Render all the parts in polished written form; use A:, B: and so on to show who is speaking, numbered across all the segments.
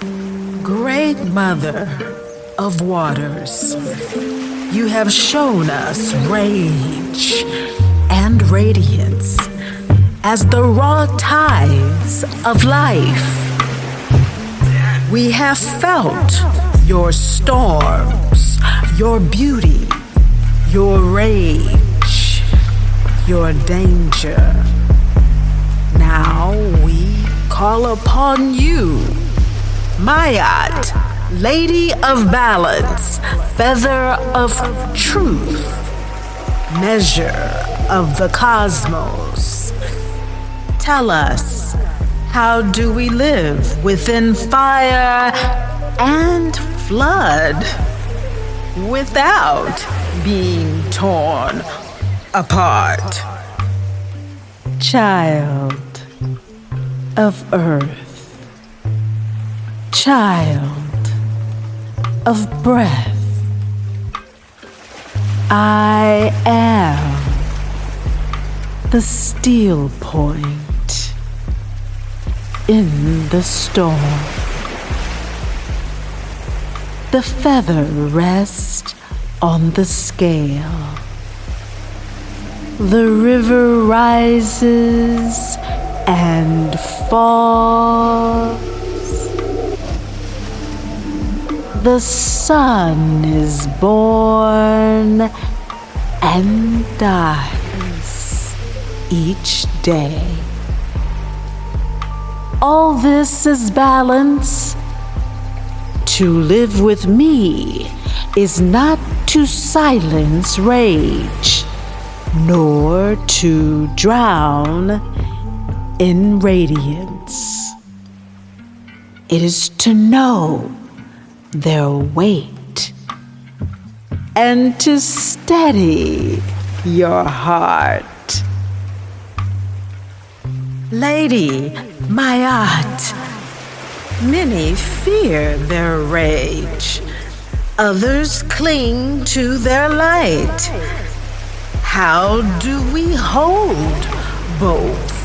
A: Great Mother of Waters, you have shown us rage and radiance as the raw tides of life. We have felt your storms, your beauty, your rage, your danger. Now we call upon you, Mayat, Lady of Balance, Feather of Truth, Measure of the Cosmos. Tell us, how do we live within fire and flood without being torn apart? Child of earth, child of breath, I am the steel point in the storm. The feather rests on the scale. The river rises and falls. The sun is born and dies each day. All this is balance. To live with me is not to silence rage, nor to drown in radiance. It is to know their weight and to steady your heart. Lady Mayat, many fear their rage, others cling to their light. How do we hold both?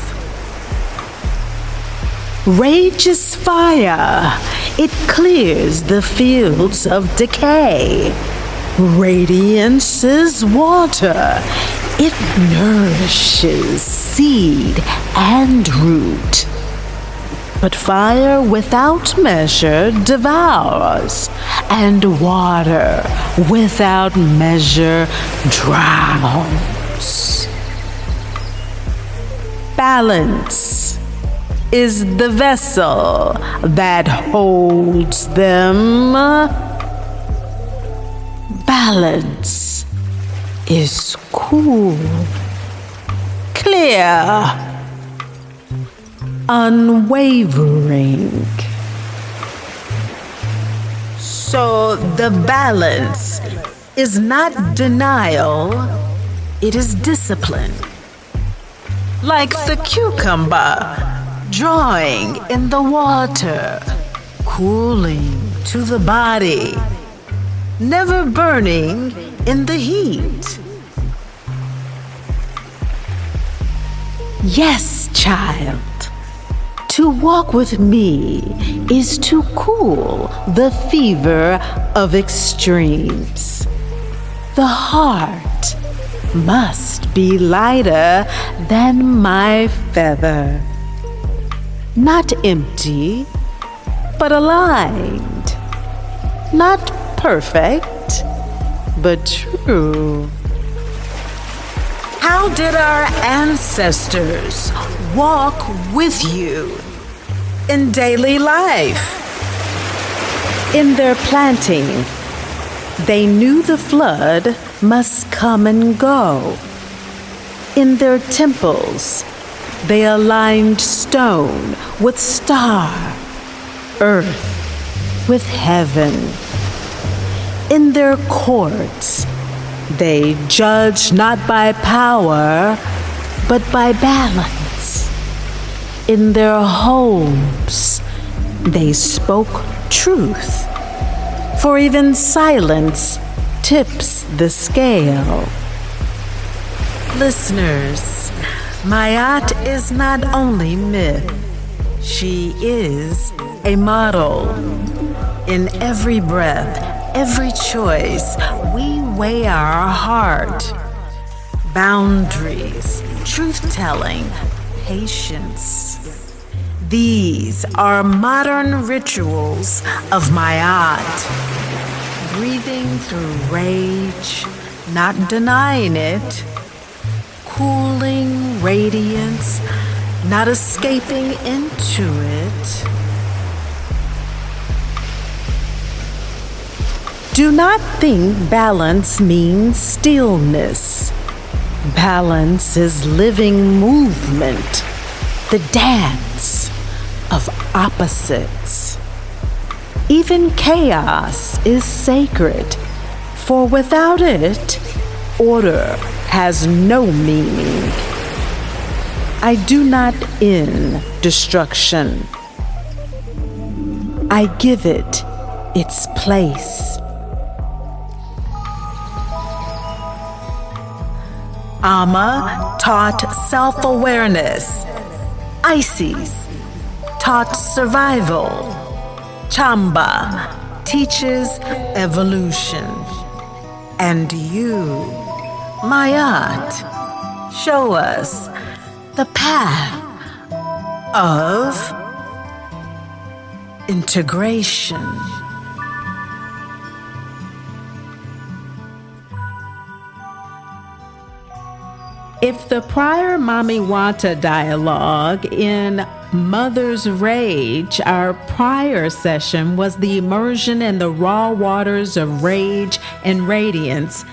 A: Rage is fire. It clears the fields of decay. Radiance is water. It nourishes seed and root. But fire without measure devours, and water without measure drowns. Balance is the vessel that holds them. Balance is cool, clear, unwavering. So the balance is not denial, it is discipline. Like the cucumber drawing in the water, cooling to the body, never burning in the heat. Yes, child. To walk with me is to cool the fever of extremes. The heart must be lighter than my feather. Not empty, but aligned. Not perfect, but true. How did our ancestors walk with you in daily life? In their planting, they knew the flood must come and go. In their temples, they aligned stone with star, earth with heaven. In their courts, they judged not by power, but by balance. In their homes, they spoke truth, for even silence tips the scale. Listeners, Mayat is not only myth, she is a model. In every breath, every choice, we weigh our heart. Boundaries, truth-telling, patience. These are modern rituals of Mayat. Breathing through rage, not denying it. Cooling radiance, not escaping into it. Do not think balance means stillness. Balance is living movement, the dance of opposites. Even chaos is sacred, for without it, order has no meaning. I do not end destruction. I give it its place. Amma taught self-awareness. Isis taught survival. Chamba teaches evolution. And you, Mayat, show us the path of integration. If the prior Mami Wata dialogue in Mother's Rage, our prior session was the immersion in the raw waters of rage and radiance,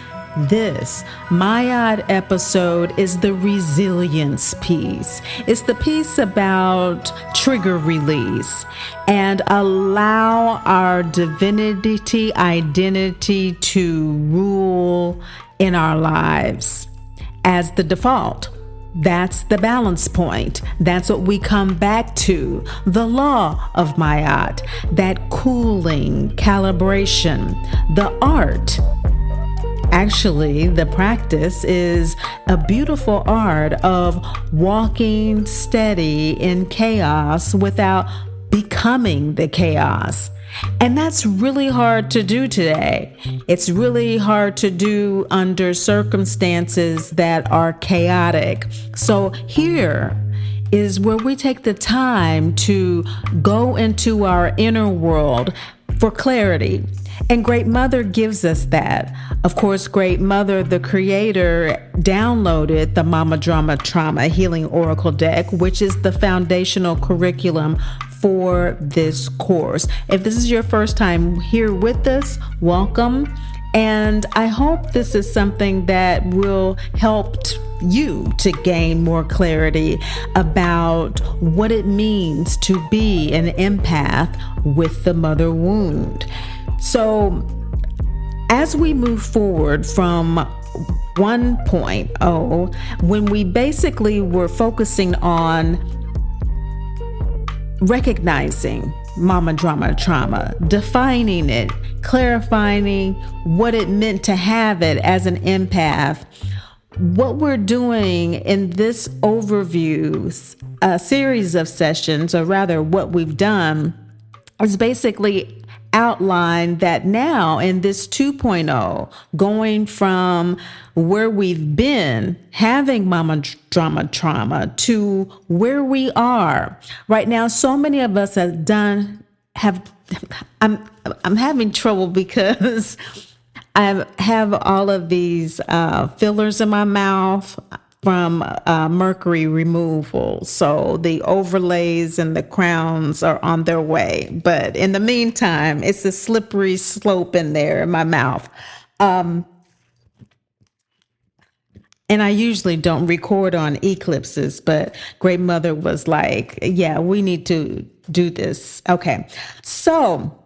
A: this Mayat episode is the resilience piece. It's the piece about trigger release and allow our divinity identity to rule in our lives as the default. That's the balance point. That's what we come back to. The law of Mayat, that cooling calibration, the art. Actually, the practice is a beautiful art of walking steady in chaos without becoming the chaos. And that's really hard to do today. It's really hard to do under circumstances that are chaotic. So here is where we take the time to go into our inner world for clarity. And Great Mother gives us that. Of course, Great Mother, the creator, downloaded the Mama Drama Trauma Healing Oracle deck, which is the foundational curriculum for this course. If this is your first time here with us, welcome. And I hope this is something that will help you to gain more clarity about what it means to be an empath with the mother wound. So as we move forward from 1.0, when we basically were focusing on recognizing Mama Drama Trauma, defining it, clarifying what it meant to have it as an empath, what we're doing in this overview series of sessions, or rather what we've done, is basically outline that now in this 2.0, going from where we've been having Mama Drama Trauma to where we are right now. So many of us I'm having trouble because I have all of these fillers in my mouth from mercury removal. So the overlays and the crowns are on their way. But in the meantime, it's a slippery slope in there in my mouth. And I usually don't record on eclipses, but Great Mother was like, yeah, we need to do this. Okay. So,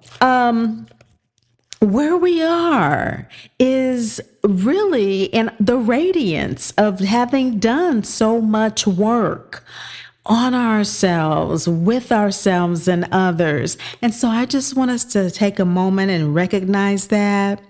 A: where we are is really in the radiance of having done so much work on ourselves, with ourselves and others. And so I just want us to take a moment and recognize that.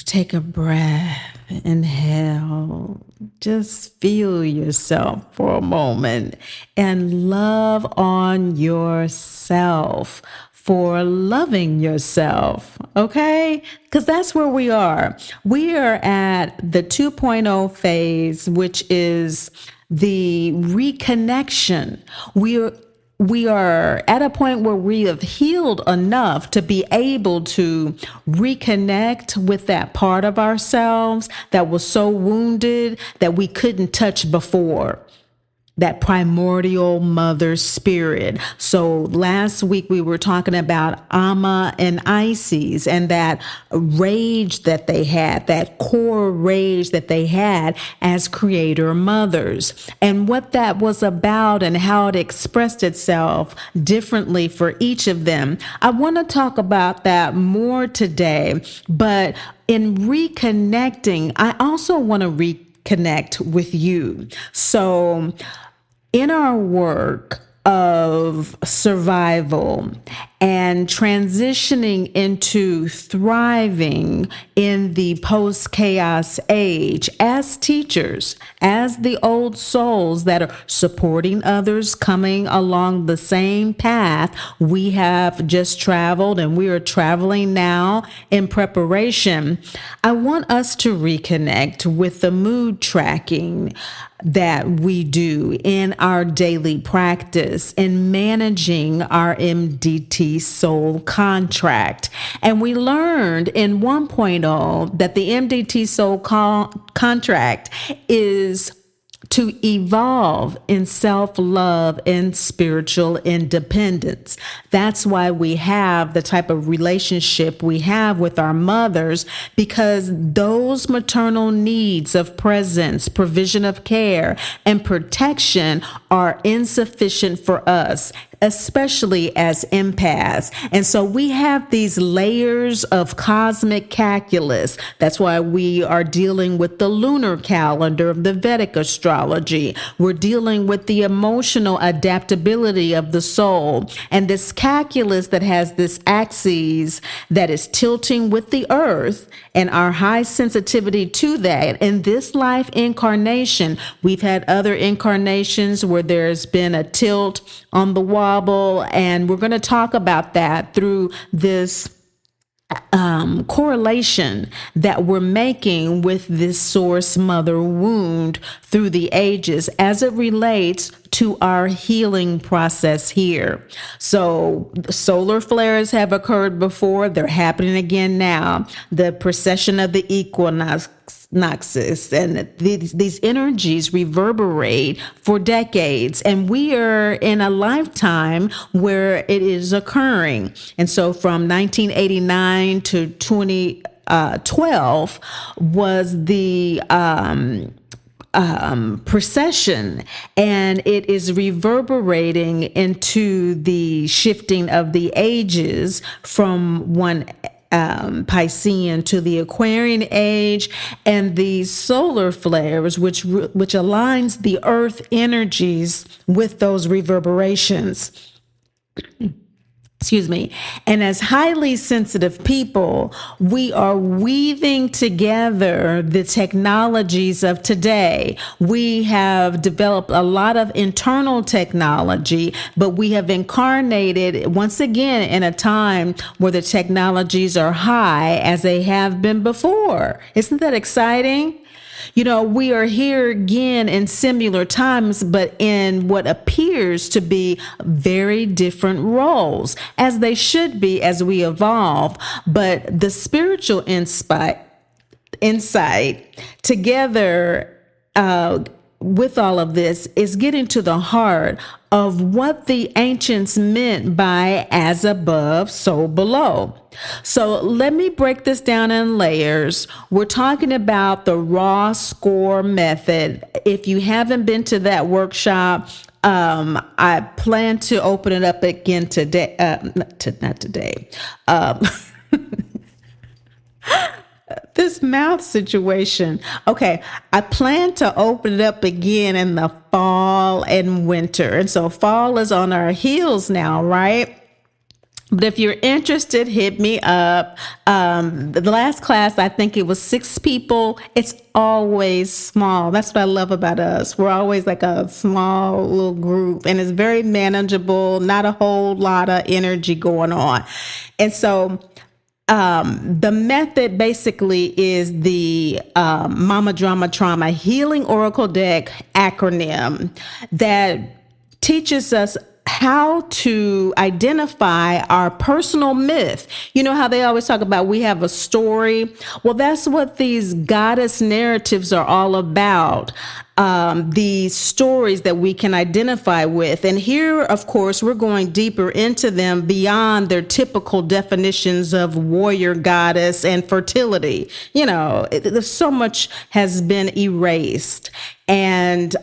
A: Take a breath, inhale, just feel yourself for a moment and love on yourself for loving yourself, okay? Because that's where we are. We are at the 2.0 phase, which is the reconnection. We are at a point where we have healed enough to be able to reconnect with that part of ourselves that was so wounded that we couldn't touch before. That primordial mother spirit. So last week we were talking about Amma and Isis and that rage that they had, that core rage that they had as creator mothers, and what that was about and how it expressed itself differently for each of them. I want to talk about that more today, but in reconnecting, I also want to reconnect with you. So in our work of survival and transitioning into thriving in the post-chaos age as teachers, as the old souls that are supporting others coming along the same path we have just traveled and we are traveling now in preparation, I want us to reconnect with the mood tracking that we do in our daily practice in managing our MDT soul contract. And we learned in 1.0 that the MDT soul contract is to evolve in self-love and spiritual independence. That's why we have the type of relationship we have with our mothers, because those maternal needs of presence, provision of care, and protection are insufficient for us, especially as empaths. And so we have these layers of cosmic calculus. That's why we are dealing with the lunar calendar of the Vedic astrology. We're dealing with the emotional adaptability of the soul. And this calculus that has this axis that is tilting with the earth and our high sensitivity to that. In this life incarnation, we've had other incarnations where there's been a tilt on the wobble, and we're going to talk about that through this correlation that we're making with this source mother wound through the ages as it relates to our healing process here. So solar flares have occurred before. They're happening again now. The precession of the equinoxes and these energies reverberate for decades, and we are in a lifetime where it is occurring. And so from 1989 to 2012 was the precession, and it is reverberating into the shifting of the ages from one Piscean to the Aquarian age, and the solar flares, which aligns the earth energies with those reverberations. Excuse me. And as highly sensitive people, we are weaving together the technologies of today. We have developed a lot of internal technology, but we have incarnated once again in a time where the technologies are high as they have been before. Isn't that exciting? You know, we are here again in similar times, but in what appears to be very different roles, as they should be as we evolve. But the spiritual insight together with all of this is getting to the heart of what the ancients meant by as above, so below. So let me break this down in layers. We're talking about the raw score method. If you haven't been to that workshop, I plan to open it up again today. Not today. This mouth situation. Okay, I plan to open it up again in the fall and winter. And so fall is on our heels now, right? But if you're interested, hit me up. The last class, I think it was 6 people. It's always small. That's what I love about us. We're always like a small little group, and it's very manageable, not a whole lot of energy going on. And so the method basically is the Mama Drama Trauma Healing Oracle Deck acronym that teaches us how to identify our personal myth. You know how they always talk about we have a story? Well, that's what these goddess narratives are all about. These stories that we can identify with. And here, of course, we're going deeper into them beyond their typical definitions of warrior goddess and fertility. You know, so much has been erased and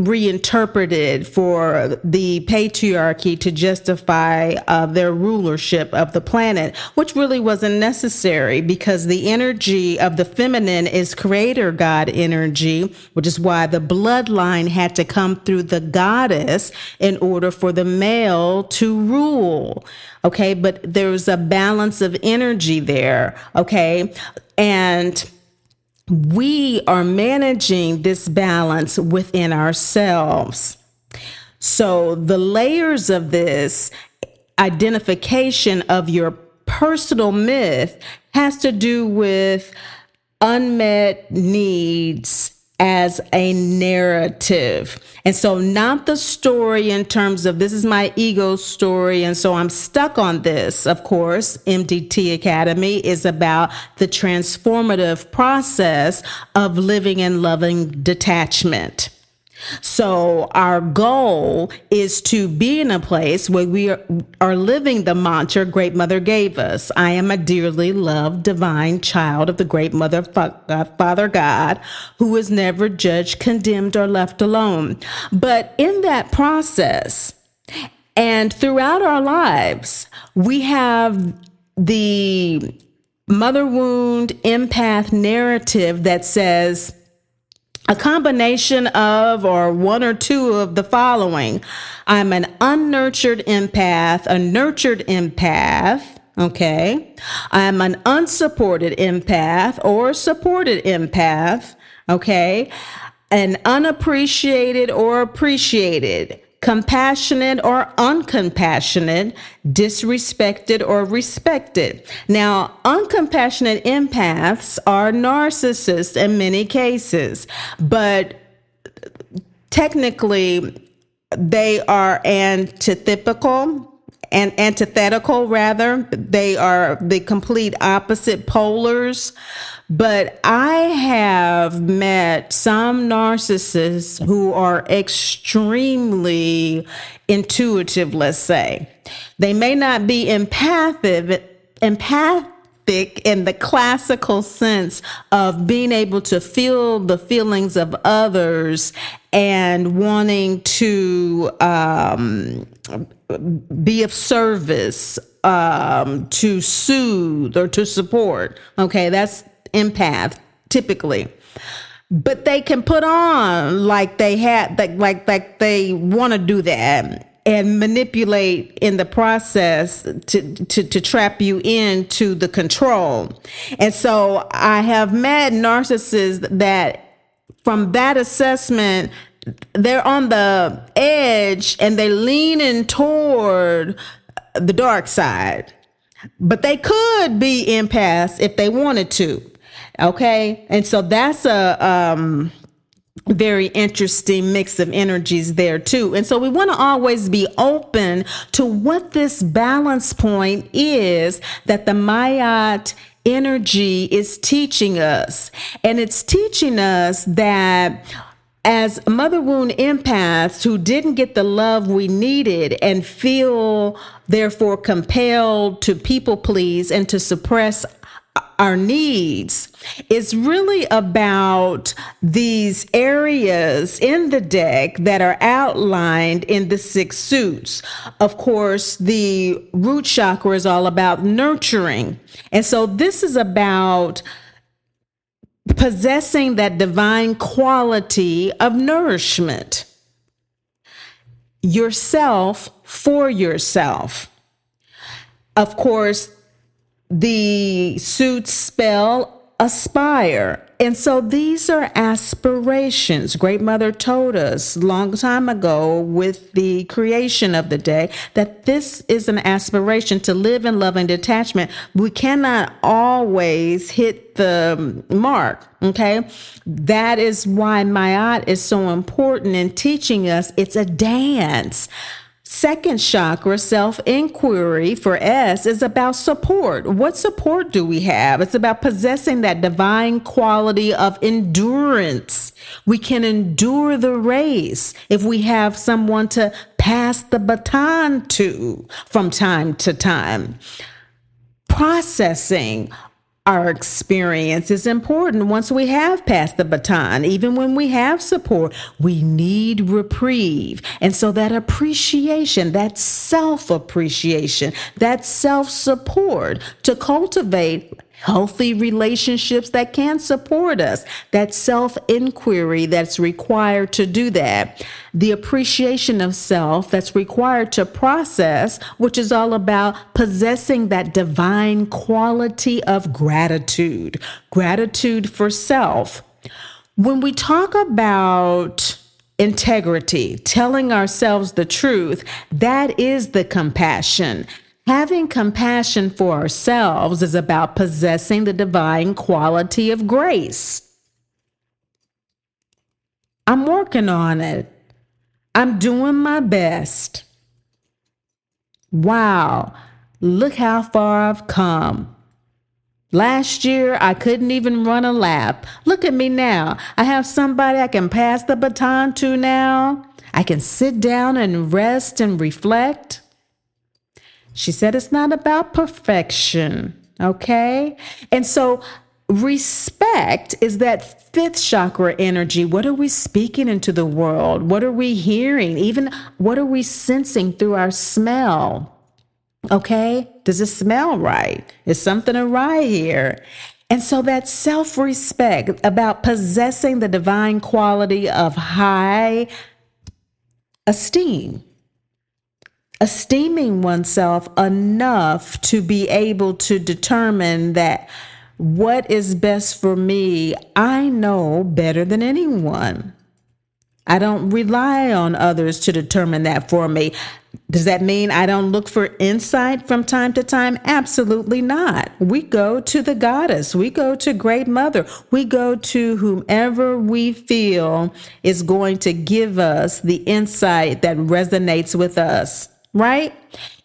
A: reinterpreted for the patriarchy to justify their rulership of the planet, which really wasn't necessary because the energy of the feminine is creator god energy, which is why the bloodline had to come through the goddess in order for the male to rule. Okay, but there's a balance of energy there. Okay, and we are managing this balance within ourselves. So the layers of this identification of your personal myth has to do with unmet needs as a narrative. And so not the story in terms of this is my ego story, and so I'm stuck on this. Of course, MDT Academy is about the transformative process of living and loving detachment. So our goal is to be in a place where we are living the mantra Great Mother gave us. I am a dearly loved divine child of the Great Mother, Father God, who is never judged, condemned, or left alone. But in that process and throughout our lives, we have the mother wound empath narrative that says, a combination of or one or two of the following. I'm an unnurtured empath, a nurtured empath, okay? I'm an unsupported empath or supported empath, okay? An unappreciated or appreciated, compassionate or uncompassionate, disrespected or respected. Now, uncompassionate empaths are narcissists in many cases, but technically they are antithetical. They are the complete opposite polars. But I have met some narcissists who are extremely intuitive, let's say. They may not be empathic in the classical sense of being able to feel the feelings of others and wanting to be of service, to soothe or to support. Okay, that's empath typically. But they can put on like they want to do that and manipulate in the process to trap you into the control. And so I have met narcissists that from that assessment, they're on the edge and they're leaning toward the dark side, but they could be empaths if they wanted to. Okay. And so that's a very interesting mix of energies there too. And so we want to always be open to what this balance point is that the Mayat energy is teaching us. And it's teaching us that as mother wound empaths who didn't get the love we needed and feel therefore compelled to people please and to suppress our needs, is really about these areas in the deck that are outlined in the 6 suits. Of course, the root chakra is all about nurturing. And so this is about possessing that divine quality of nourishment. Yourself for yourself. Of course, the suits spell aspire. And so these are aspirations. Great Mother told us long time ago with the creation of the day that this is an aspiration to live in loving detachment. We cannot always hit the mark. Okay. That is why Mayat is so important in teaching us it's a dance. Second chakra, self-inquiry for S, is about support. What support do we have? It's about possessing that divine quality of endurance. We can endure the race if we have someone to pass the baton to from time to time. Processing our experience is important once we have passed the baton. Even when we have support, we need reprieve. And so that appreciation, that self-appreciation, that self-support to cultivate healthy relationships that can support us, that self-inquiry that's required to do that, the appreciation of self that's required to process, which is all about possessing that divine quality of gratitude for self. When we talk about integrity, telling ourselves the truth, that is the compassion. Having compassion for ourselves is about possessing the divine quality of grace. I'm working on it. I'm doing my best. Wow, look how far I've come. Last year, I couldn't even run a lap. Look at me now. I have somebody I can pass the baton to now. I can sit down and rest and reflect. She said it's not about perfection, okay? And so respect is that fifth chakra energy. What are we speaking into the world? What are we hearing? Even what are we sensing through our smell? Okay? Does it smell right? Is something awry here? And so that self-respect about possessing the divine quality of high esteem. Esteeming oneself enough to be able to determine that what is best for me, I know better than anyone. I don't rely on others to determine that for me. Does that mean I don't look for insight from time to time? Absolutely not. We go to the goddess. We go to Great Mother. We go to whomever we feel is going to give us the insight that resonates with us. Right?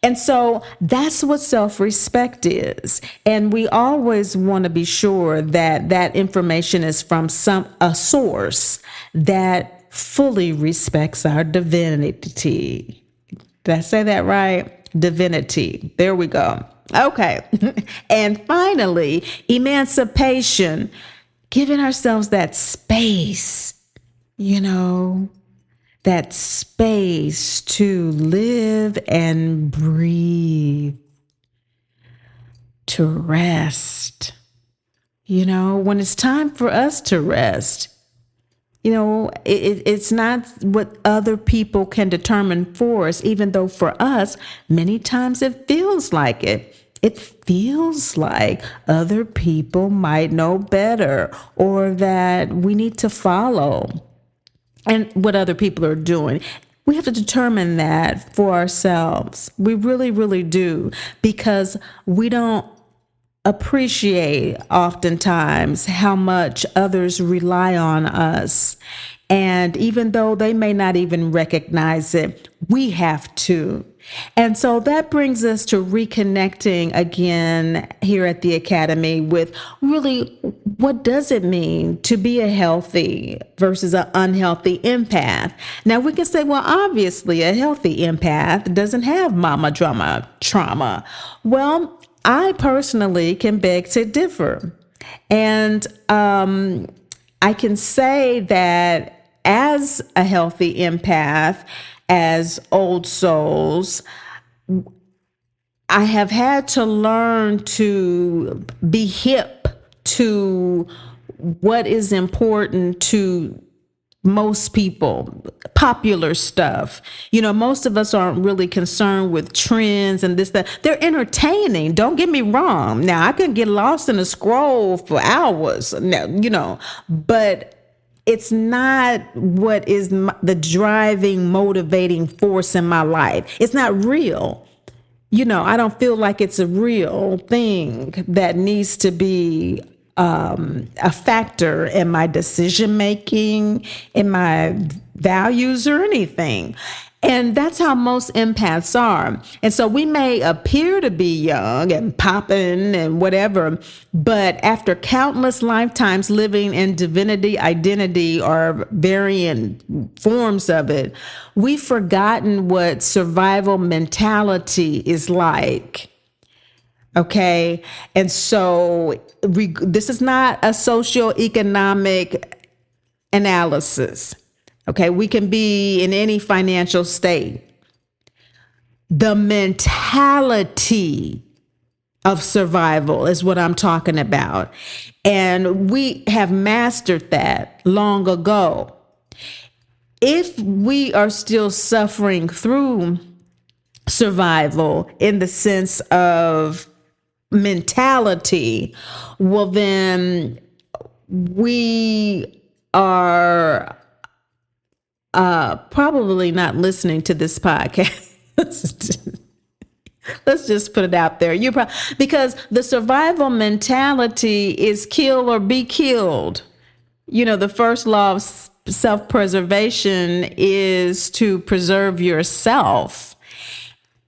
A: And so that's what self-respect is. And we always want to be sure that that information is from a source that fully respects our divinity. Did I say that right? Divinity. There we go. Okay. And finally, emancipation, giving ourselves that space, that space to live and breathe, to rest. When it's time for us to rest, it's not what other people can determine for us, even though for us, many times it feels like it. It feels like other people might know better or that we need to follow and what other people are doing. We have to determine that for ourselves. We really, really do, because we don't appreciate oftentimes how much others rely on us. And even though they may not even recognize it, we have to. And so that brings us to reconnecting again here at the Academy with really what does it mean to be a healthy versus an unhealthy empath? Now we can say, well, obviously a healthy empath doesn't have mama drama trauma. Well, I personally can beg to differ. And I can say that as a healthy empath, as old souls, I have had to learn to be hip to what is important to most people, popular stuff. Most of us aren't really concerned with trends and this, that. They're entertaining. Don't get me wrong. Now, I could get lost in a scroll for hours, but it's not what is the driving, motivating force in my life. It's not real. I don't feel like it's a real thing that needs to be a factor in my decision making, in my values, or anything. And that's how most empaths are. And so we may appear to be young and popping and whatever, but after countless lifetimes living in divinity, identity, or varying forms of it, we've forgotten what survival mentality is like. Okay. And so this is not a socioeconomic analysis. Okay. We can be in any financial state. The mentality of survival is what I'm talking about. And we have mastered that long ago. If we are still suffering through survival in the sense of mentality, well, then we are probably not listening to this podcast. Let's just put it out there. Because the survival mentality is kill or be killed. The first law of self-preservation is to preserve yourself.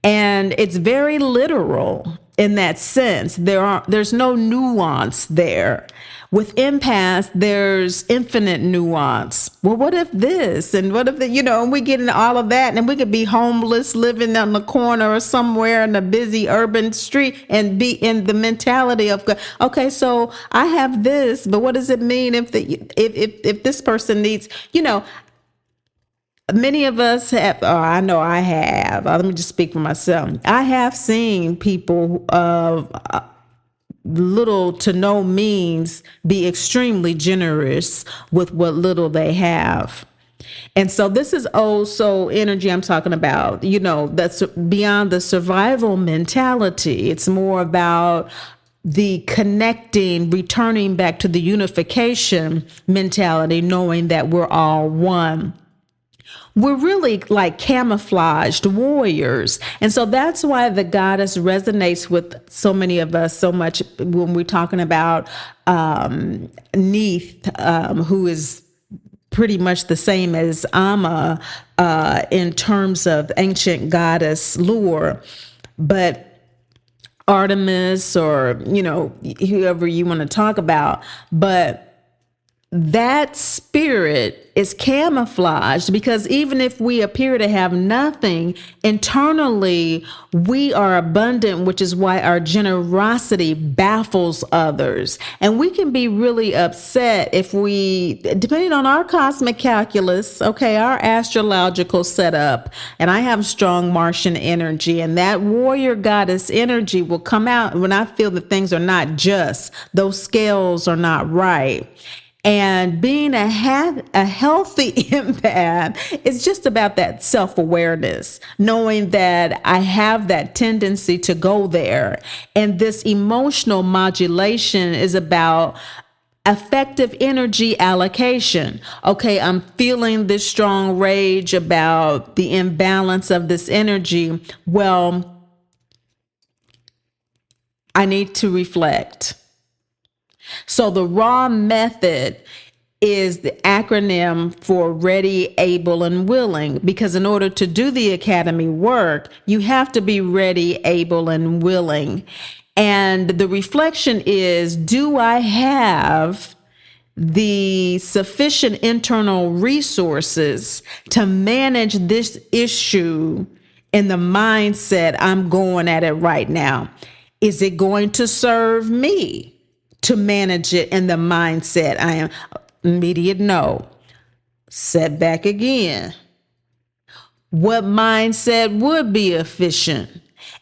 A: And it's very literal in that sense. There's no nuance there. With empaths, there's infinite nuance. Well, what if this? And what if and we get into all of that, and we could be homeless, living on the corner or somewhere in a busy urban street and be in the mentality of, okay, so I have this, but what does it mean if this person needs, many of us have, I know I have, let me just speak for myself. I have seen people of little to no means be extremely generous with what little they have. And so this is also energy I'm talking about, that's beyond the survival mentality. It's more about the connecting, returning back to the unification mentality, knowing that we're all one. We're really like camouflaged warriors. And so that's why the goddess resonates with so many of us so much when we're talking about Neith, who is pretty much the same as Amma in terms of ancient goddess lore. But Artemis, or, whoever you want to talk about, but that spirit is camouflaged, because even if we appear to have nothing, internally we are abundant, which is why our generosity baffles others. And we can be really upset if we, depending on our cosmic calculus, okay, our astrological setup, and I have strong Martian energy, and that warrior goddess energy will come out when I feel that things are not just, those scales are not right. And being a healthy empath is just about that self-awareness, knowing that I have that tendency to go there. And this emotional modulation is about effective energy allocation. Okay, I'm feeling this strong rage about the imbalance of this energy. Well, I need to reflect. So the RAW method is the acronym for ready, able, and willing, because in order to do the academy work, you have to be ready, able, and willing. And the reflection is, do I have the sufficient internal resources to manage this issue in the mindset I'm going at it right now? Is it going to serve me to manage it in the mindset I am? Immediate no. Setback again. What mindset would be efficient?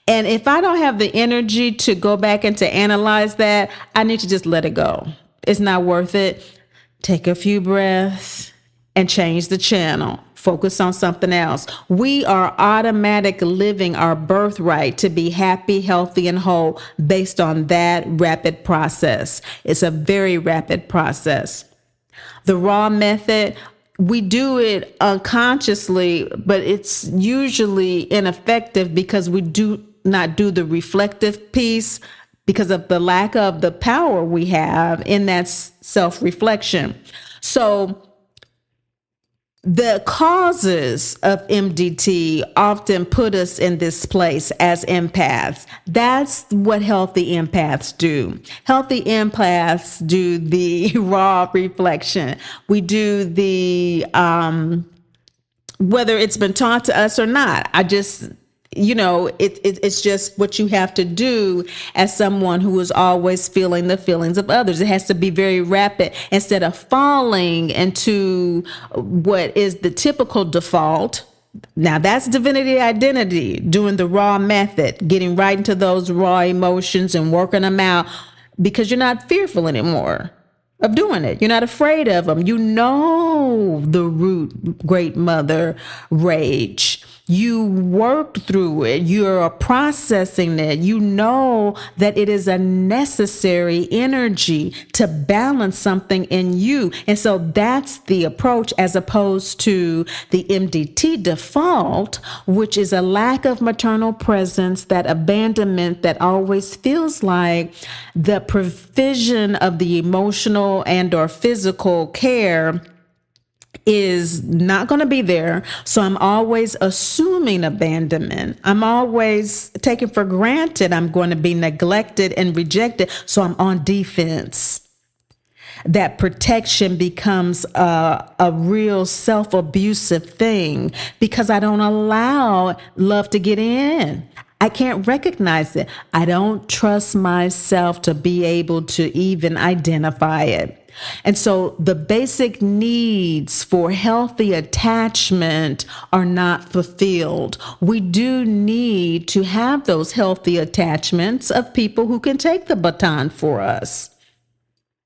A: And if I don't have the energy to go back and to analyze that, I need to just let it go. It's not worth it. Take a few breaths and change the channel. Focus on something else. We are automatic living our birthright to be happy, healthy, and whole based on that rapid process. It's a very rapid process. The raw method, we do it unconsciously, but it's usually ineffective because we do not do the reflective piece because of the lack of the power we have in that self-reflection. So the causes of MDT often put us in this place as empaths. That's what healthy empaths do. Healthy empaths do the raw reflection. We do the, whether it's been taught to us or not. It's just what you have to do as someone who is always feeling the feelings of others. It has to be very rapid instead of falling into what is the typical default. Now that's divinity identity, doing the raw method, getting right into those raw emotions and working them out because you're not fearful anymore of doing it. You're not afraid of them. You know the root great mother rage. You worked through it. You're processing it. You know that it is a necessary energy to balance something in you. And so that's the approach as opposed to the MDT default, which is a lack of maternal presence, that abandonment that always feels like the provision of the emotional and or physical care is not going to be there. So I'm always assuming abandonment. I'm always taking for granted I'm going to be neglected and rejected. So I'm on defense. That protection becomes a real self-abusive thing because I don't allow love to get in. I can't recognize it. I don't trust myself to be able to even identify it. And so the basic needs for healthy attachment are not fulfilled. We do need to have those healthy attachments of people who can take the baton for us,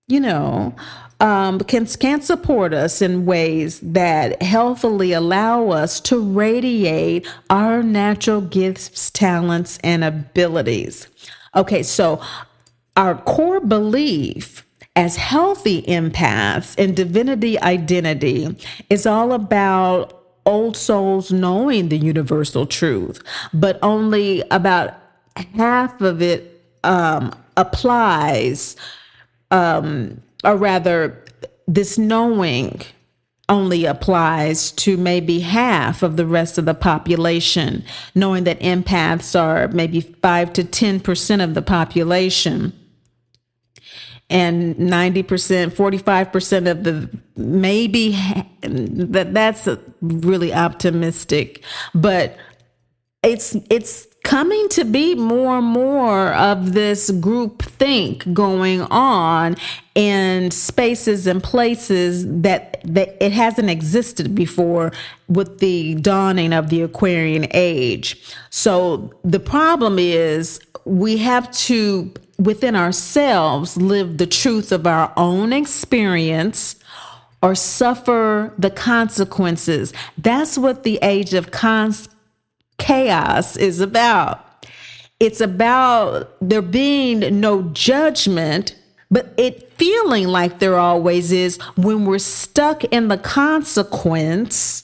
A: can support us in ways that healthily allow us to radiate our natural gifts, talents, and abilities. Okay, so our core belief as healthy empaths in divinity identity is all about old souls knowing the universal truth, but only about half of it applies, or rather, this knowing only applies to maybe half of the rest of the population, knowing that empaths are maybe 5 to 10% of the population. And 90%, 45% of the maybe, that's really optimistic, but it's coming to be more and more of this group think going on in spaces and places that it hasn't existed before with the dawning of the Aquarian age. So the problem is we have to, within ourselves, live the truth of our own experience or suffer the consequences. That's what the age of chaos is about. It's about there being no judgment, but it feeling like there always is when we're stuck in the consequence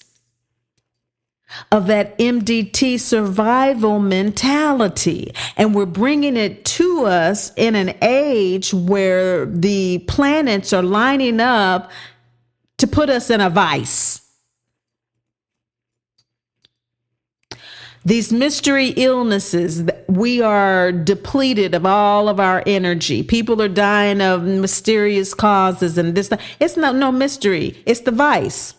A: of that MDT survival mentality. And we're bringing it to us in an age where the planets are lining up to put us in a vice. These mystery illnesses, we are depleted of all of our energy. People are dying of mysterious causes and this. It's no mystery. It's the vice.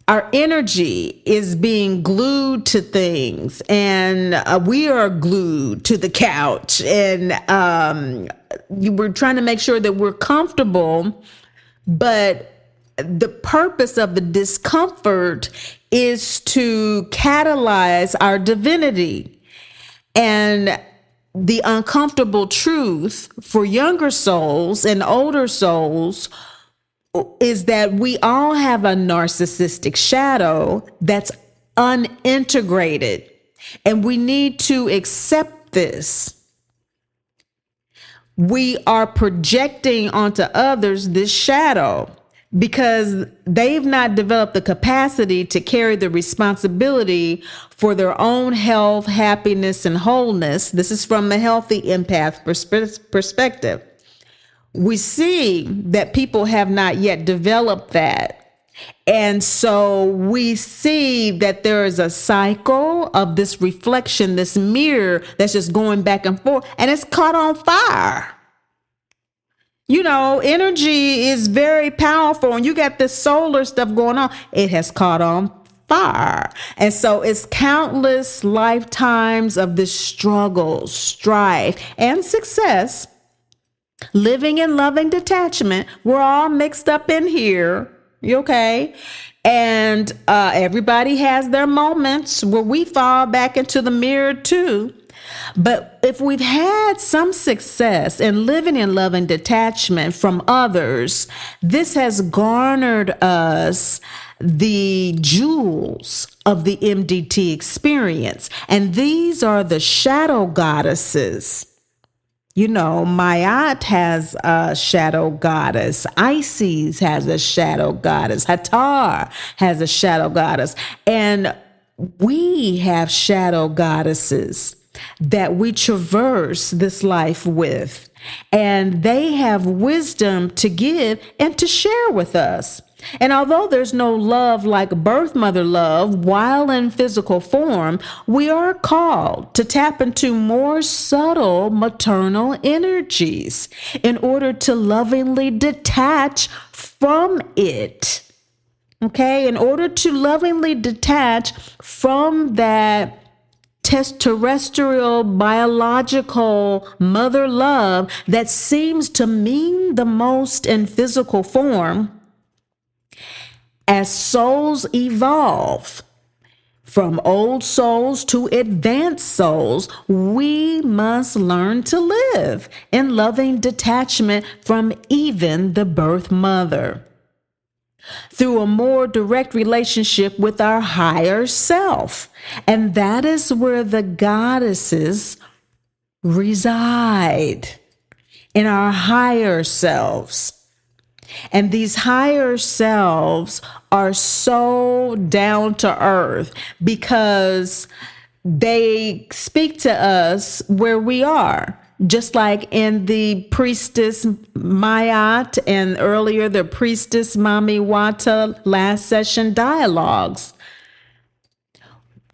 A: Our energy is being glued to things, and we are glued to the couch, and we're trying to make sure that we're comfortable, but the purpose of the discomfort is to catalyze our divinity. And the uncomfortable truth for younger souls and older souls is that we all have a narcissistic shadow that's unintegrated, and we need to accept this. We are projecting onto others this shadow because they've not developed the capacity to carry the responsibility for their own health, happiness, and wholeness. This is from the healthy empath perspective. We see that people have not yet developed that. And so we see that there is a cycle of this reflection, this mirror that's just going back and forth, and it's caught on fire. You know, energy is very powerful, and you got this solar stuff going on. It has caught on fire. And so it's countless lifetimes of this struggle, strife, and success, living in loving detachment. We're all mixed up in here. You okay? And everybody has their moments where we fall back into the mirror too. But if we've had some success in living in love and detachment from others, this has garnered us the jewels of the MDT experience. And these are the shadow goddesses. You know, Mayat has a shadow goddess. Isis has a shadow goddess. Hathor has a shadow goddess. And we have shadow goddesses that we traverse this life with. And they have wisdom to give and to share with us. And although there's no love like birth mother love while in physical form, we are called to tap into more subtle maternal energies in order to lovingly detach from it. Okay, in order to lovingly detach from that terrestrial, biological mother love that seems to mean the most in physical form. As souls evolve from old souls to advanced souls, we must learn to live in loving detachment from even the birth mother through a more direct relationship with our higher self. And that is where the goddesses reside, in our higher selves. And these higher selves are so down to earth because they speak to us where we are. Just like in the priestess Mayat and earlier the priestess Mami Wata last session dialogues.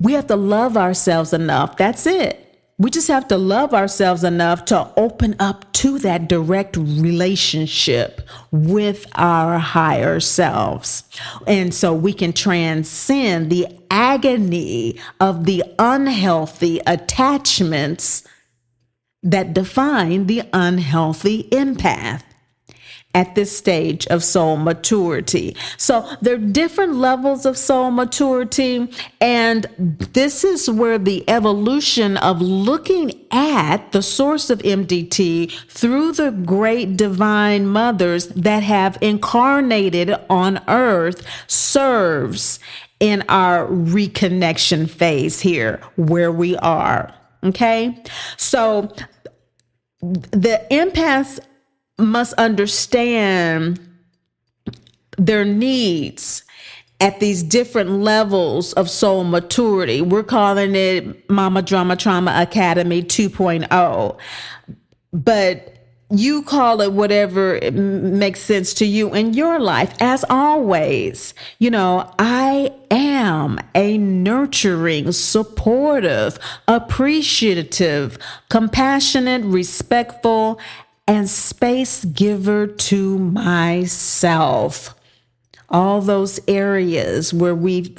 A: We have to love ourselves enough. That's it. We just have to love ourselves enough to open up to that direct relationship with our higher selves. And so we can transcend the agony of the unhealthy attachments that define the unhealthy empath at this stage of soul maturity. So there are different levels of soul maturity, and this is where the evolution of looking at the source of MDT through the great divine mothers that have incarnated on earth serves in our reconnection phase here where we are. Okay, so the empaths must understand their needs at these different levels of soul maturity. We're calling it Mama Drama Trauma Academy 2.0. But you call it whatever makes sense to you in your life. As always, you know, I am a nurturing, supportive, appreciative, compassionate, respectful, and space giver to myself. All those areas where we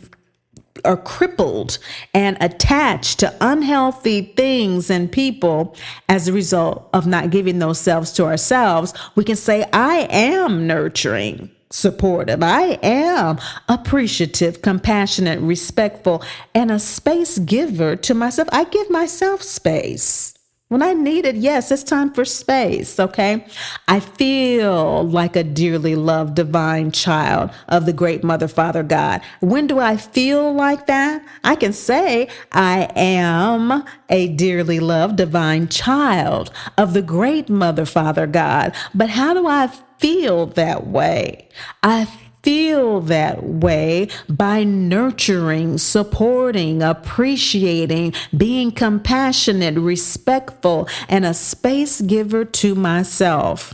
A: are crippled and attached to unhealthy things and people as a result of not giving those selves to ourselves, we can say, I am nurturing, supportive. I am appreciative, compassionate, respectful, and a space giver to myself. I give myself space. When I need it, yes, it's time for space, okay? I feel like a dearly loved divine child of the great Mother, Father, God. When do I feel like that? I can say I am a dearly loved divine child of the great Mother, Father, God. But how do I feel that way? I feel that way by nurturing, supporting, appreciating, being compassionate, respectful, and a space giver to myself.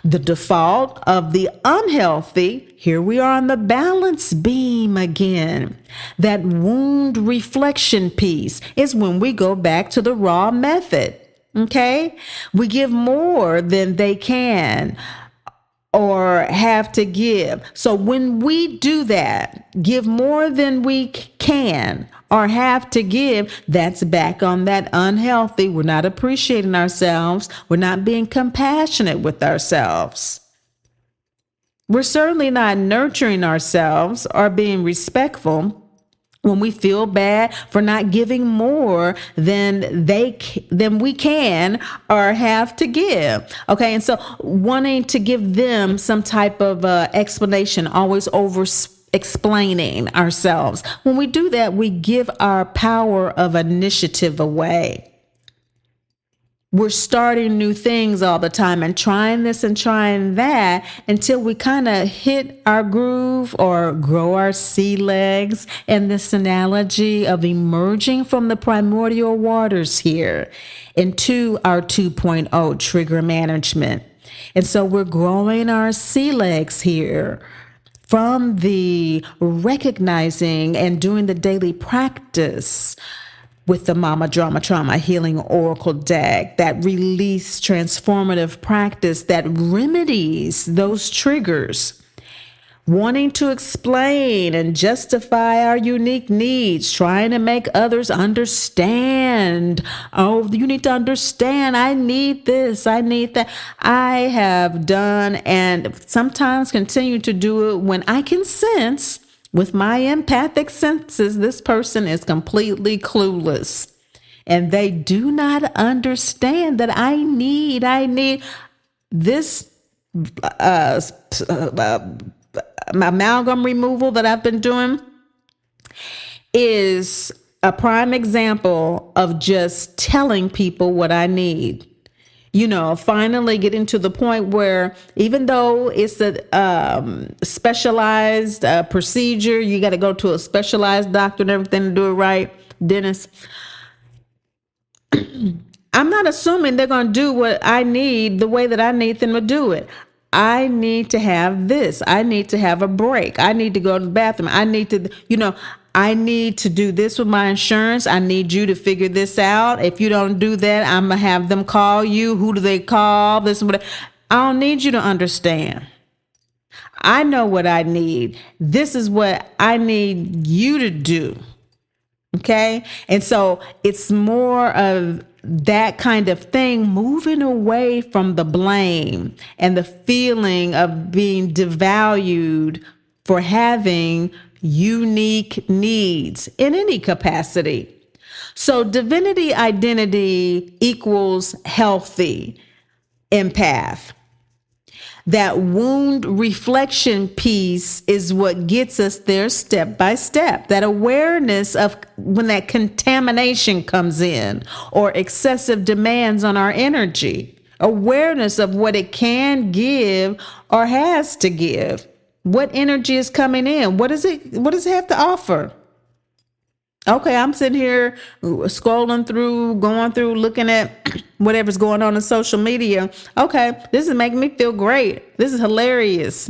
A: The default of the unhealthy, here we are on the balance beam again. That wound reflection piece is when we go back to the raw method. Okay? We give more than they can or have to give. So when we do that, give more than we can or have to give, that's back on that unhealthy. We're not appreciating ourselves. We're not being compassionate with ourselves. We're certainly not nurturing ourselves or being respectful when we feel bad for not giving more than we can or have to give. Okay, and so wanting to give them some type of explanation, always over explaining ourselves. When we do that, we give our power of initiative away. We're starting new things all the time and trying this and trying that until we kind of hit our groove or grow our sea legs. And this analogy of emerging from the primordial waters here into our 2.0 trigger management. And so we're growing our sea legs here from the recognizing and doing the daily practice with the Mama Drama Trauma Healing Oracle deck, that release transformative practice that remedies those triggers, wanting to explain and justify our unique needs, trying to make others understand. Oh, you need to understand. I need this. I need that. I have done and sometimes continue to do it when I can sense with my empathic senses, this person is completely clueless and they do not understand that I need this amalgam removal that I've been doing is a prime example of just telling people what I need. Finally getting to the point where even though it's a specialized procedure, you got to go to a specialized doctor and everything to do it right, dentist. I'm not assuming they're going to do what I need the way that I need them to do it. I need to have this. I need to have a break. I need to go to the bathroom. I need to, I need to do this with my insurance. I need you to figure this out. If you don't do that, I'm going to have them call you. Who do they call? This and whatever. I don't need you to understand. I know what I need. This is what I need you to do. Okay. And so it's more of that kind of thing, moving away from the blame and the feeling of being devalued for having unique needs in any capacity. So divinity identity equals healthy empath. That wound reflection piece is what gets us there step by step. That awareness of when that contamination comes in or excessive demands on our energy. Awareness of what it can give or has to give. What energy is coming in? What does it have to offer? Okay, I'm sitting here scrolling through, going through, looking at whatever's going on in social media. Okay, this is making me feel great. This is hilarious.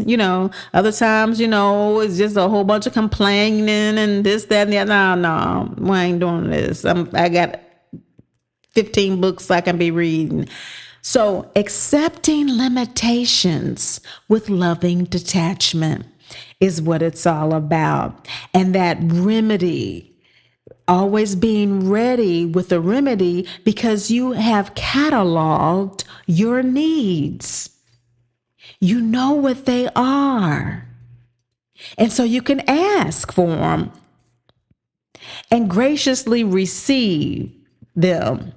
A: Other times, it's just a whole bunch of complaining and this, that, and the other. No, we ain't doing this. I got 15 books I can be reading. So accepting limitations with loving detachment is what it's all about. And that remedy, always being ready with a remedy because you have cataloged your needs. You know what they are. And so you can ask for them and graciously receive them.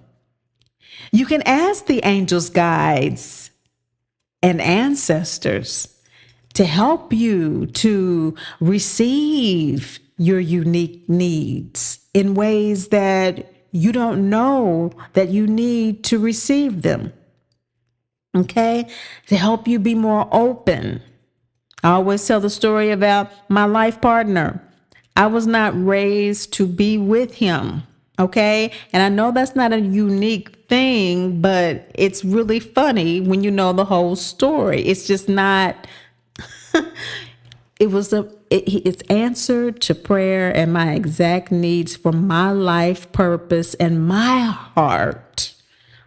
A: You can ask the angels, guides, and ancestors to help you to receive your unique needs in ways that you don't know that you need to receive them. Okay? To help you be more open. I always tell the story about my life partner. I was not raised to be with him. Okay? And I know that's not a unique thing, but it's really funny when you know the whole story. It's just not it's answered to prayer and my exact needs for my life purpose and my heart,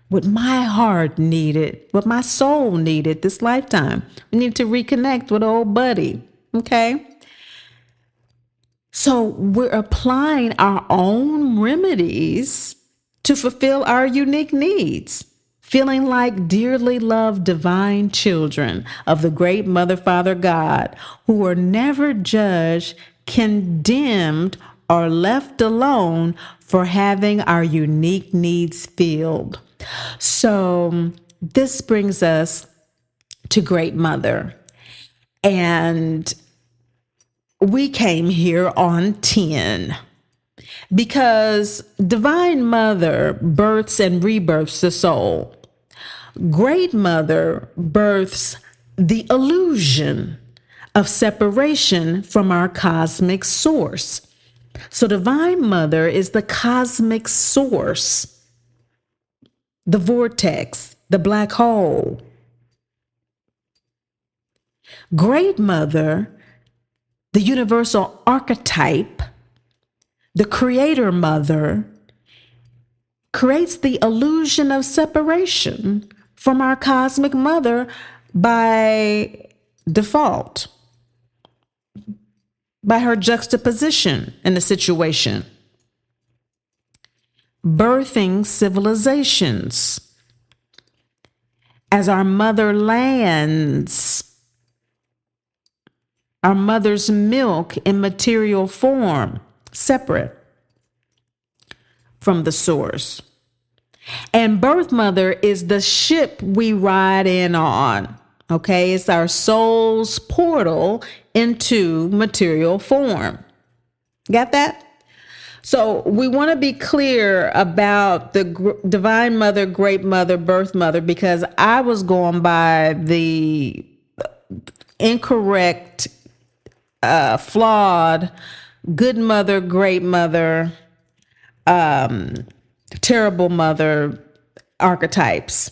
A: what my heart needed, what my soul needed this lifetime. We need to reconnect with old buddy. Okay. So we're applying our own remedies to fulfill our unique needs, feeling like dearly loved divine children of the great Mother, Father, God, who are never judged, condemned, or left alone for having our unique needs filled. So this brings us to Great Mother. And we came here on 10 because Divine Mother births and rebirths the soul. Great Mother births the illusion of separation from our cosmic source. So Divine Mother is the cosmic source, the vortex, the black hole. Great Mother, the universal archetype, the Creator Mother, creates the illusion of separation from our cosmic mother by default, by her juxtaposition in the situation, birthing civilizations as our mother lands, our mother's milk in material form, separate from the source. And birth mother is the ship we ride in on. Okay, it's our soul's portal into material form. Got that? So we want to be clear about the Divine Mother, Great Mother, Birth Mother, because I was going by the incorrect, flawed, good mother, great mother, terrible mother archetypes.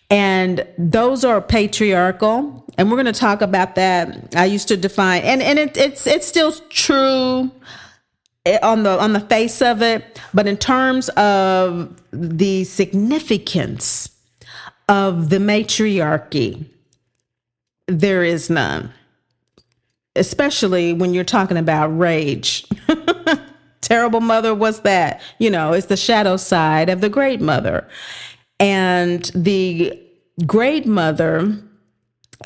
A: And those are patriarchal. And we're going to talk about that. I used to define, and it's still true on the face of it, but in terms of the significance of the matriarchy, there is none. Especially when you're talking about rage. Terrible mother, what's that? It's the shadow side of the great mother. And the great mother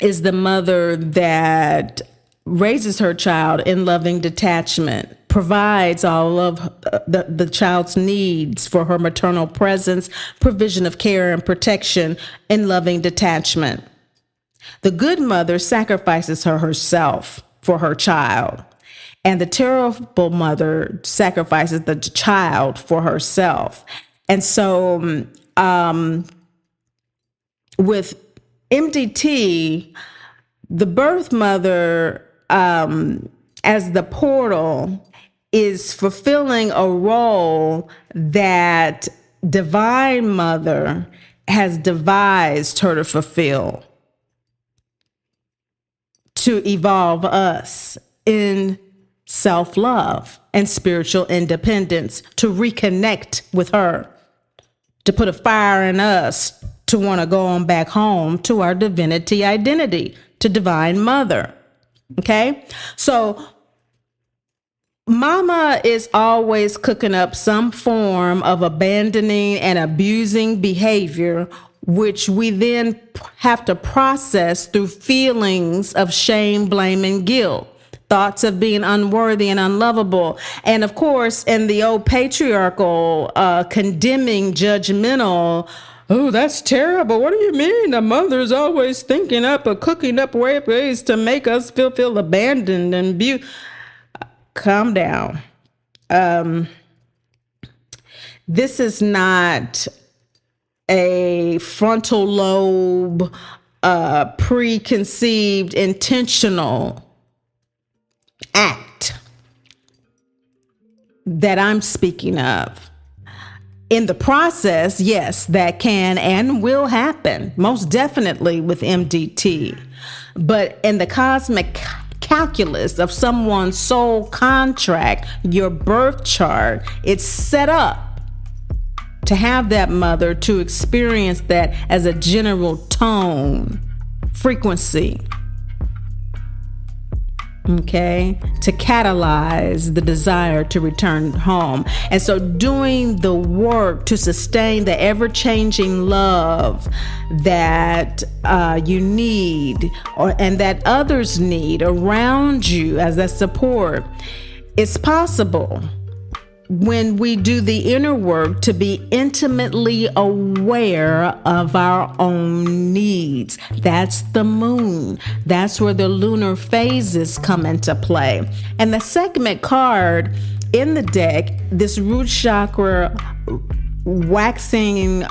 A: is the mother that raises her child in loving detachment, provides all of the child's needs for her maternal presence, provision of care and protection in loving detachment. The good mother sacrifices herself for her child. And the terrible mother sacrifices the child for herself. And so with MDT, the birth mother as the portal is fulfilling a role that Divine Mother has devised her to fulfill, to evolve us in self-love and spiritual independence, to reconnect with her, to put a fire in us to want to go on back home to our divinity identity, to Divine Mother. Okay? So Mama is always cooking up some form of abandoning and abusing behavior, which we then have to process through feelings of shame, blame, and guilt. Thoughts of being unworthy and unlovable. And of course, in the old patriarchal, condemning, judgmental Oh, that's terrible. What do you mean? The mother's always thinking up or cooking up ways to make us feel abandoned and calm down. This is not a frontal lobe, preconceived, intentional act that I'm speaking of. In the process, yes, that can and will happen, most definitely with MDT. But in the cosmic calculus of someone's soul contract, your birth chart, it's set up to have that mother to experience that as a general tone, frequency. Okay, to catalyze the desire to return home. And so doing the work to sustain the ever-changing love that you need and that others need around you as that support, it's possible when we do the inner work to be intimately aware of our own needs. That's the moon. That's where the lunar phases come into play. And the segment card in the deck, this root chakra waxing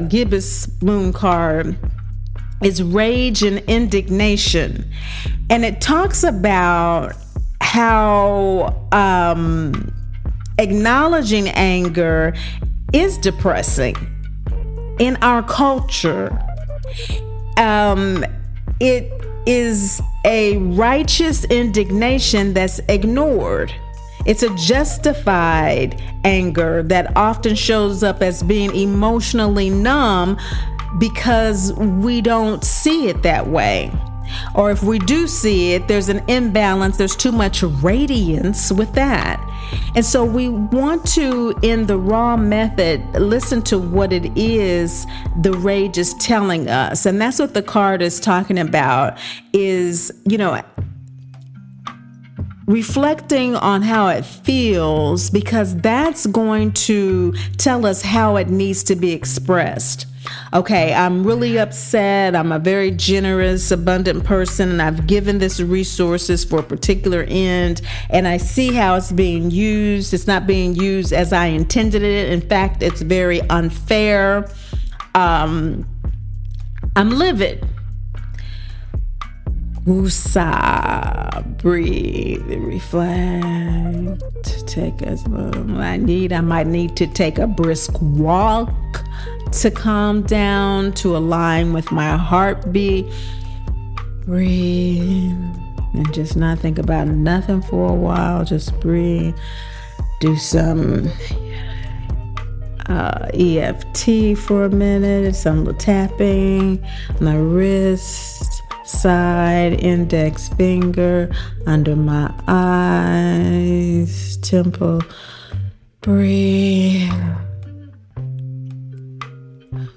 A: gibbous moon card, is rage and indignation. And it talks about how acknowledging anger is depressing in our culture. It is a righteous indignation that's ignored. It's a justified anger that often shows up as being emotionally numb because we don't see it that way. Or if we do see it, there's an imbalance, there's too much radiance with that. And so we want to, in the raw method, listen to what it is the rage is telling us. And that's what the card is talking about, is, reflecting on how it feels, because that's going to tell us how it needs to be expressed. Okay, I'm really upset. I'm a very generous, abundant person, and I've given this resources for a particular end, and I see how it's being used. It's not being used as I intended it. In fact, it's very unfair. I'm livid. Woosah, breathe, reflect, take as long as I might need to take a brisk walk to calm down, to align with my heartbeat. Breathe and just not think about nothing for a while. Just breathe. Do some EFT for a minute, some tapping on my wrist, side, index finger, under my eyes, temple. Breathe.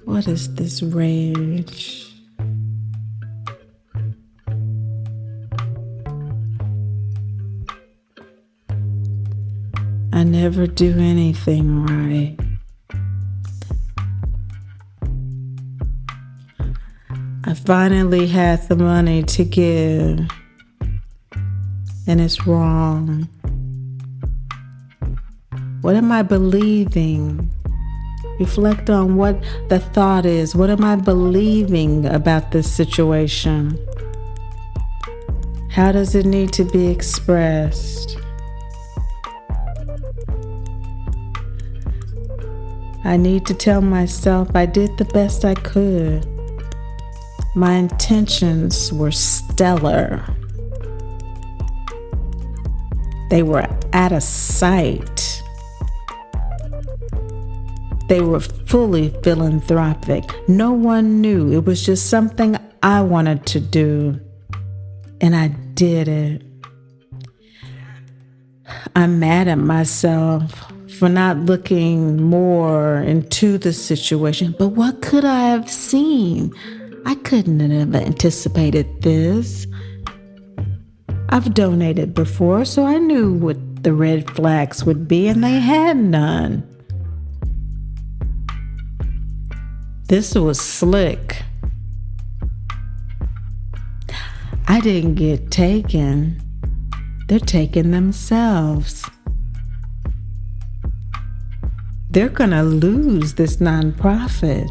A: What is this rage? I never do anything right. I finally had the money to give, and it's wrong. What am I believing? Reflect on what the thought is. What am I believing about this situation? How does it need to be expressed? I need to tell myself I did the best I could. My intentions were stellar. They were out of sight. They were fully philanthropic. No one knew. It was just something I wanted to do, and I did it. I'm mad at myself for not looking more into the situation. But what could I have seen? I couldn't have anticipated this. I've donated before, so I knew what the red flags would be, and they had none. This was slick. I didn't get taken. They're taking themselves. They're going to lose this nonprofit.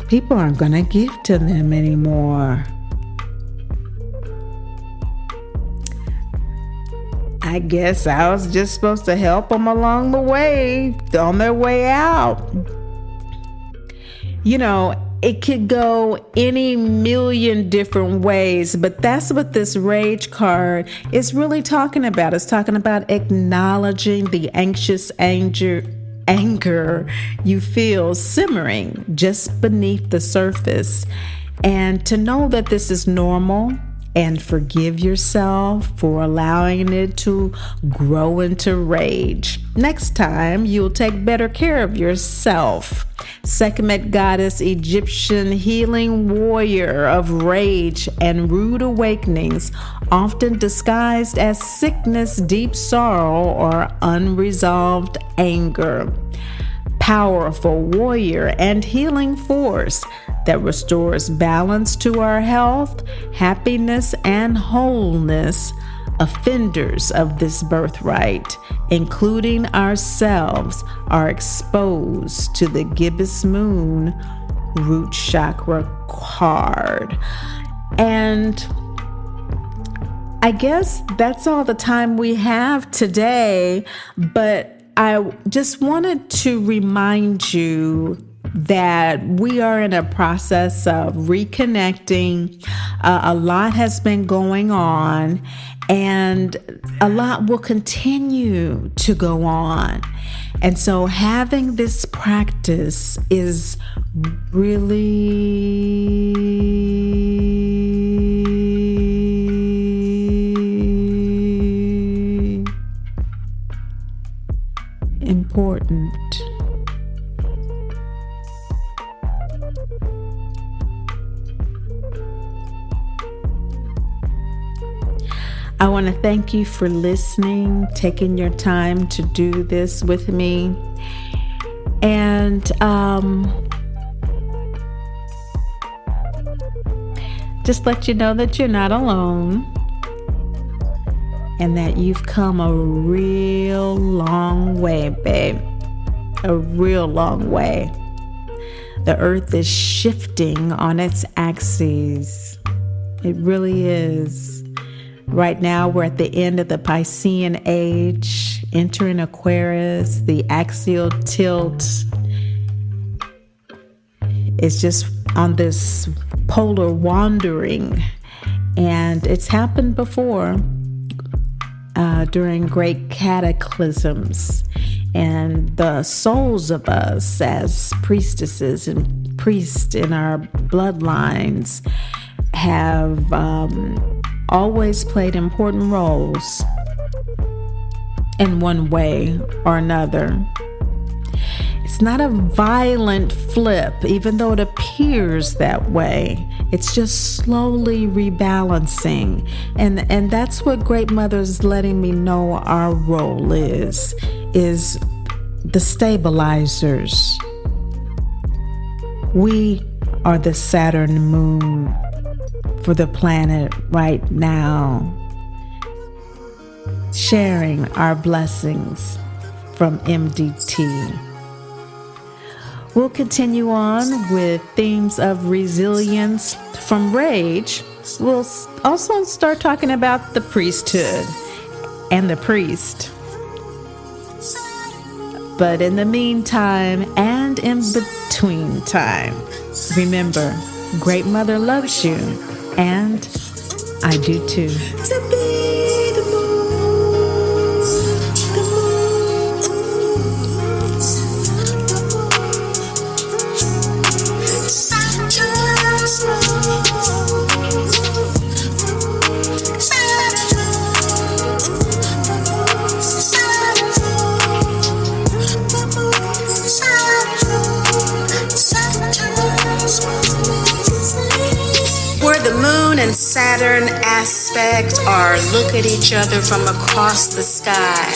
A: People aren't going to give to them anymore. I guess I was just supposed to help them along the way, on their way out. You know, it could go any million different ways, but that's what this rage card is really talking about. It's talking about acknowledging the anxious anger you feel simmering just beneath the surface, and to know that this is normal, and forgive yourself for allowing it to grow into rage. Next time, you'll take better care of yourself. Sekhmet goddess, Egyptian healing warrior of rage and rude awakenings, often disguised as sickness, deep sorrow, or unresolved anger. Powerful warrior and healing force that restores balance to our health, happiness, and wholeness. Offenders of this birthright, including ourselves, are exposed to the gibbous moon root chakra card. And I guess that's all the time we have today, but I just wanted to remind you that we are in a process of reconnecting. A lot has been going on, and a lot will continue to go on. And so having this practice is really important. I want to thank you for listening, taking your time to do this with me. And just let you know that you're not alone and that you've come a real long way, babe. A real long way. The earth is shifting on its axes. It really is. Right now, we're at the end of the Piscean age, entering Aquarius. The axial tilt is just on this polar wandering, and it's happened before during great cataclysms. And the souls of us as priestesses and priests in our bloodlines have always played important roles in one way or another. It's not a violent flip, even though it appears that way. It's just slowly rebalancing. And that's what Great Mother is letting me know our role is the stabilizers. We are the Saturn moon for the planet right now, sharing our blessings from MDT. We'll continue on with themes of resilience from rage. We'll also start talking about the priesthood and the priest. But in the meantime and in between time, remember, Great Mother loves you. And I do too. To be the moon, the moon, Saturn's moon, where the moon and Saturn aspect are look at each other from across the sky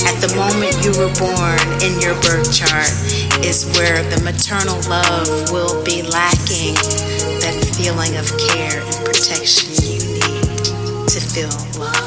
A: at the moment you were born in your birth chart.
B: is where the maternal love will be lacking, that feeling of care and protection you need to feel loved.